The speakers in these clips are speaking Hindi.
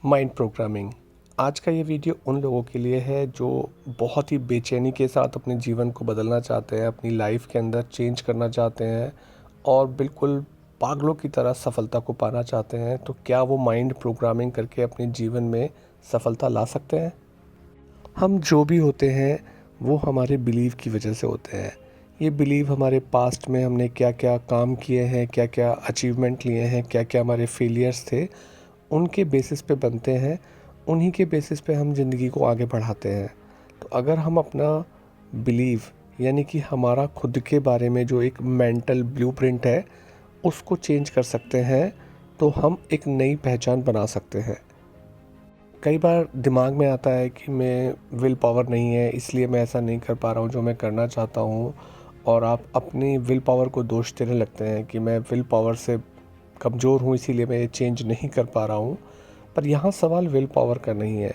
Mind programming. आज का ये वीडियो उन लोगों के लिए है जो बहुत ही बेचैनी के साथ अपने जीवन को बदलना चाहते हैं, अपनी लाइफ के अंदर चेंज करना चाहते हैं और बिल्कुल पागलों की तरह सफलता को पाना चाहते हैं। तो क्या वो माइंड प्रोग्रामिंग करके अपने जीवन में सफलता ला सकते हैं? हम जो भी होते हैं वो हमारे बिलीव की वजह से होते हैं। ये बिलीव हमारे पास्ट में हमने क्या क्या काम किए हैं, क्या क्या अचीवमेंट लिए हैं, क्या क्या हमारे फेलियर्स थे, उनके बेसिस पे बनते हैं। उन्हीं के बेसिस पे हम ज़िंदगी को आगे बढ़ाते हैं। तो अगर हम अपना बिलीव यानी कि हमारा खुद के बारे में जो एक मेंटल ब्लूप्रिंट है उसको चेंज कर सकते हैं, तो हम एक नई पहचान बना सकते हैं। कई बार दिमाग में आता है कि मैं विल पावर नहीं है, इसलिए मैं ऐसा नहीं कर पा रहा हूँ जो मैं करना चाहता हूँ, और आप अपनी विल पावर को दोष देने लगते हैं कि मैं विल पावर से कमज़ोर हूँ, इसीलिए मैं ये चेंज नहीं कर पा रहा हूँ। पर यहाँ सवाल विल पावर का नहीं है।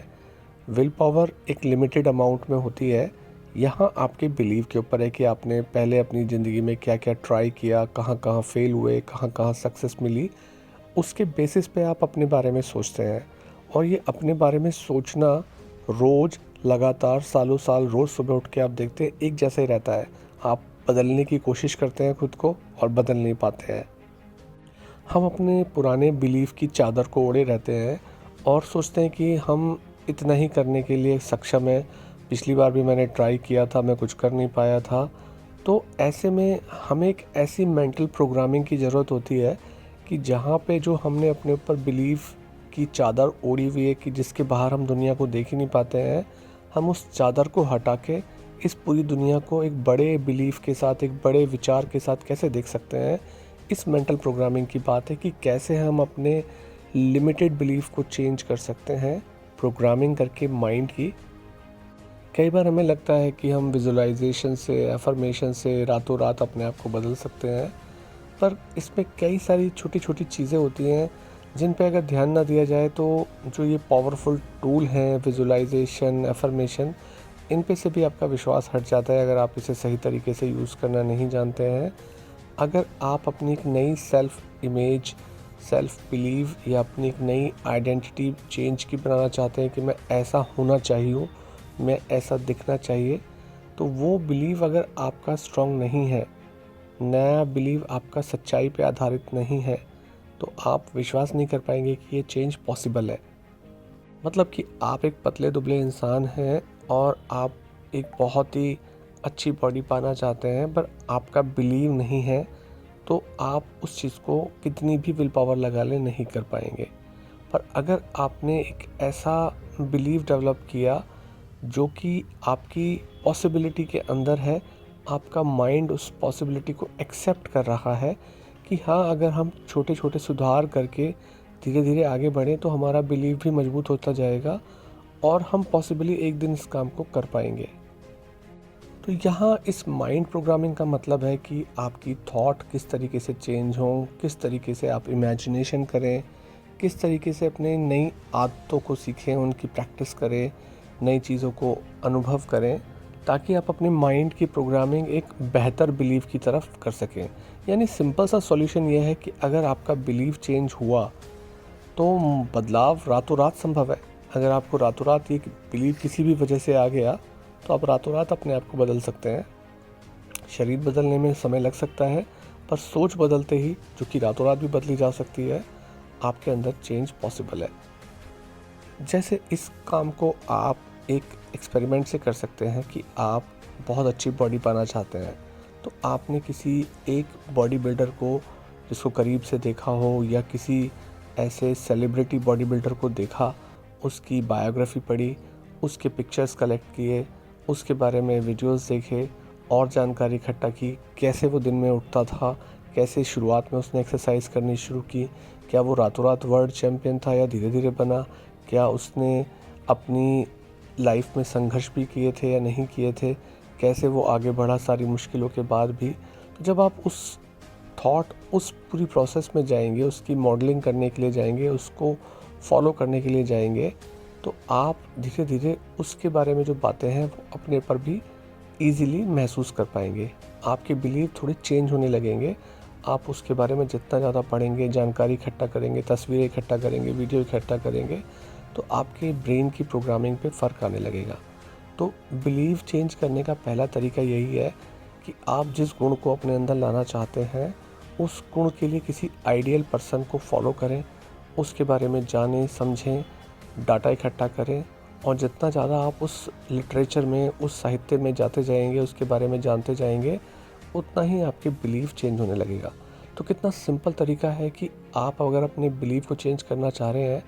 विल पावर एक लिमिटेड अमाउंट में होती है। यहाँ आपके बिलीव के ऊपर है कि आपने पहले अपनी ज़िंदगी में क्या क्या ट्राई किया, कहाँ कहाँ फेल हुए, कहाँ कहाँ सक्सेस मिली। उसके बेसिस पे आप अपने बारे में सोचते हैं, और ये अपने बारे में सोचना रोज़ लगातार सालों साल रोज़ सुबह उठ के आप देखते हैं एक जैसा ही रहता है। आप बदलने की कोशिश करते हैं खुद को और बदल नहीं पाते हैं। हम अपने पुराने बिलीफ की चादर को ओढ़े रहते हैं और सोचते हैं कि हम इतना ही करने के लिए सक्षम हैं। पिछली बार भी मैंने ट्राई किया था, मैं कुछ कर नहीं पाया था। तो ऐसे में हमें एक ऐसी मेंटल प्रोग्रामिंग की ज़रूरत होती है कि जहाँ पे जो हमने अपने ऊपर बिलीफ की चादर ओढ़ी हुई है कि जिसके बाहर हम दुनिया को देख ही नहीं पाते हैं, हम उस चादर को हटा के इस पूरी दुनिया को एक बड़े बिलीफ के साथ, एक बड़े विचार के साथ कैसे देख सकते हैं। इस मेंटल प्रोग्रामिंग की बात है कि कैसे हम अपने लिमिटेड बिलीफ को चेंज कर सकते हैं प्रोग्रामिंग करके माइंड की। कई बार हमें लगता है कि हम विजुअलाइजेशन से, एफर्मेशन से रातों रात अपने आप को बदल सकते हैं, पर इसमें कई सारी छोटी छोटी चीज़ें होती हैं जिन पे अगर ध्यान ना दिया जाए तो जो ये पावरफुल टूल हैं विजुअलाइजेशन, एफर्मेशन, इन पे से भी आपका विश्वास हट जाता है अगर आप इसे सही तरीके से यूज़ करना नहीं जानते हैं। अगर आप अपनी एक नई सेल्फ इमेज, सेल्फ बिलीव या अपनी एक नई आइडेंटिटी चेंज की बनाना चाहते हैं कि मैं ऐसा होना चाहिए हूँ, मैं ऐसा दिखना चाहिए, तो वो बिलीव अगर आपका स्ट्रॉन्ग नहीं है, नया बिलीव आपका सच्चाई पे आधारित नहीं है, तो आप विश्वास नहीं कर पाएंगे कि ये चेंज पॉसिबल है। मतलब कि आप एक पतले दुबले इंसान हैं और आप एक बहुत ही अच्छी बॉडी पाना चाहते हैं, पर आपका बिलीव नहीं है, तो आप उस चीज़ को कितनी भी विल पावर लगा लें नहीं कर पाएंगे। पर अगर आपने एक ऐसा बिलीव डेवलप किया जो कि आपकी पॉसिबिलिटी के अंदर है, आपका माइंड उस पॉसिबिलिटी को एक्सेप्ट कर रहा है कि हाँ, अगर हम छोटे छोटे सुधार करके धीरे धीरे आगे बढ़ें तो हमारा बिलीव भी मजबूत होता जाएगा और हम पॉसिबली एक दिन इस काम को कर पाएंगे। तो यहाँ इस माइंड प्रोग्रामिंग का मतलब है कि आपकी थॉट किस तरीके से चेंज हों, किस तरीके से आप इमेजिनेशन करें, किस तरीके से अपने नई आदतों को सीखें, उनकी प्रैक्टिस करें, नई चीज़ों को अनुभव करें, ताकि आप अपने माइंड की प्रोग्रामिंग एक बेहतर बिलीव की तरफ कर सकें। यानी सिंपल सा सॉल्यूशन ये है कि अगर आपका बिलीव चेंज हुआ तो बदलाव रातों रात संभव है। अगर आपको रातों रात ये बिलीव किसी भी वजह से आ गया तो आप रातों रात अपने आप को बदल सकते हैं। शरीर बदलने में समय लग सकता है, पर सोच बदलते ही, जो कि रातों रात भी बदली जा सकती है, आपके अंदर चेंज पॉसिबल है। जैसे इस काम को आप एक एक्सपेरिमेंट से कर सकते हैं कि आप बहुत अच्छी बॉडी पाना चाहते हैं, तो आपने किसी एक बॉडी बिल्डर को जिसको करीब से देखा हो या किसी ऐसे सेलिब्रिटी बॉडी बिल्डर को देखा, उसकी बायोग्राफी पढ़ी, उसके पिक्चर्स कलेक्ट किए, उसके बारे में वीडियोस देखे और जानकारी इकट्ठा की, कैसे वो दिन में उठता था, कैसे शुरुआत में उसने एक्सरसाइज करनी शुरू की, क्या वो रातों रात वर्ल्ड चैम्पियन था या धीरे धीरे बना, क्या उसने अपनी लाइफ में संघर्ष भी किए थे या नहीं किए थे, कैसे वो आगे बढ़ा सारी मुश्किलों के बाद भी। तो जब आप उस थॉट, उस पूरी प्रोसेस में जाएंगे, उसकी मॉडलिंग करने के लिए जाएंगे, उसको फॉलो करने के लिए जाएंगे, तो आप धीरे धीरे उसके बारे में जो बातें हैं वो अपने पर भी ईज़िली महसूस कर पाएंगे। आपके बिलीव थोड़े चेंज होने लगेंगे। आप उसके बारे में जितना ज़्यादा पढ़ेंगे, जानकारी इकट्ठा करेंगे, तस्वीरें इकट्ठा करेंगे, वीडियो इकट्ठा करेंगे, तो आपके ब्रेन की प्रोग्रामिंग पे फ़र्क आने लगेगा। तो बिलीव चेंज करने का पहला तरीका यही है कि आप जिस गुण को अपने अंदर लाना चाहते हैं, उस गुण के लिए किसी आइडियल पर्सन को फॉलो करें, उसके बारे में जानें, समझें, डाटा इकट्ठा करें और जितना ज़्यादा आप उस लिटरेचर में, उस साहित्य में जाते जाएंगे, उसके बारे में जानते जाएंगे, उतना ही आपके बिलीव चेंज होने लगेगा। तो कितना सिंपल तरीका है कि आप अगर अपने बिलीव को चेंज करना चाह रहे हैं,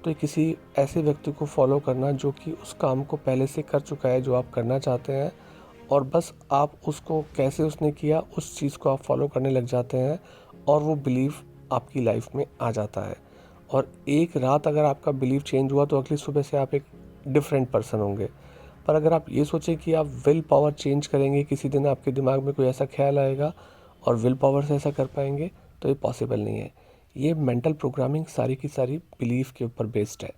तो किसी ऐसे व्यक्ति को फॉलो करना जो कि उस काम को पहले से कर चुका है जो आप करना चाहते हैं, और बस आप उसको कैसे उसने किया उस चीज़ को आप फॉलो करने लग जाते हैं और वो बिलीव आपकी लाइफ में आ जाता है। और एक रात अगर आपका बिलीव चेंज हुआ तो अगली सुबह से आप एक डिफरेंट पर्सन होंगे। पर अगर आप ये सोचें कि आप विल पावर चेंज करेंगे, किसी दिन आपके दिमाग में कोई ऐसा ख्याल आएगा और विल पावर से ऐसा कर पाएंगे, तो ये पॉसिबल नहीं है। ये मेंटल प्रोग्रामिंग सारी की सारी बिलीफ के ऊपर बेस्ड है।